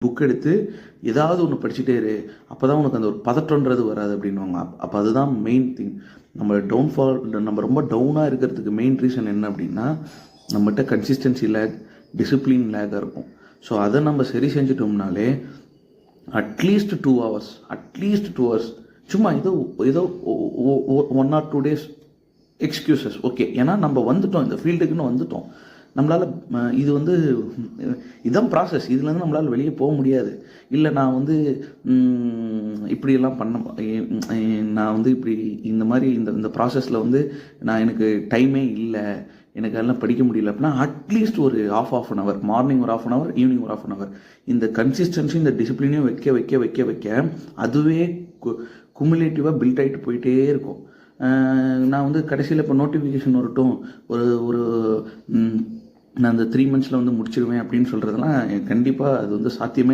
Book எடுத்து ஏதாவது ஒன்று படிச்சுட்டே இரு, அப்போ தான் உனக்கு அந்த ஒரு பதற்றன்றது வராது அப்படின்வாங்க. அப்போ அதுதான் மெயின் திங். நம்ம ரொம்ப டவுனாக இருக்கிறதுக்கு மெயின் ரீசன் என்ன அப்படின்னா, நம்மகிட்ட கன்சிஸ்டன்சி லேக், டிசிப்ளின் லேக்காக இருக்கும். ஸோ அதை நம்ம சரி செஞ்சுட்டோம்னாலே அட்லீஸ்ட் 2 hours சும்மா ஏதோ 1 or 2 days எக்ஸ்கியூசஸ் ஓகே. ஏன்னா நம்ம வந்துட்டோம், இந்த ஃபீல்டுக்குன்னு வந்துட்டோம். நம்மளால் இது இதுதான் ப்ராசஸ், இதுலேருந்து நம்மளால் வெளியே போக முடியாது. இல்லை நான் இப்படியெல்லாம் நான் இப்படி இந்த மாதிரி இந்த ப்ராசஸில் நான் எனக்கு டைமே இல்லை, எனக்கு அதெல்லாம் படிக்க முடியல அப்படின்னா அட்லீஸ்ட் ஒரு half an hour, மார்னிங் ஒரு half an hour, ஈவினிங் ஒரு half an hour, இந்த கன்சிஸ்டன்சி இந்த டிசிப்ளினையும் வைக்க வைக்க வைக்க வைக்க அதுவே குமுலேட்டிவாக பில்ட் ஆகிட்டு போயிட்டே இருக்கும். நான் கடைசியில் இப்போ நோட்டிஃபிகேஷன் வரட்டும், ஒரு நான் அந்த 3 months முடிச்சிடுவேன் அப்படின்னு சொல்கிறதெல்லாம் கண்டிப்பாக அது சாத்தியமே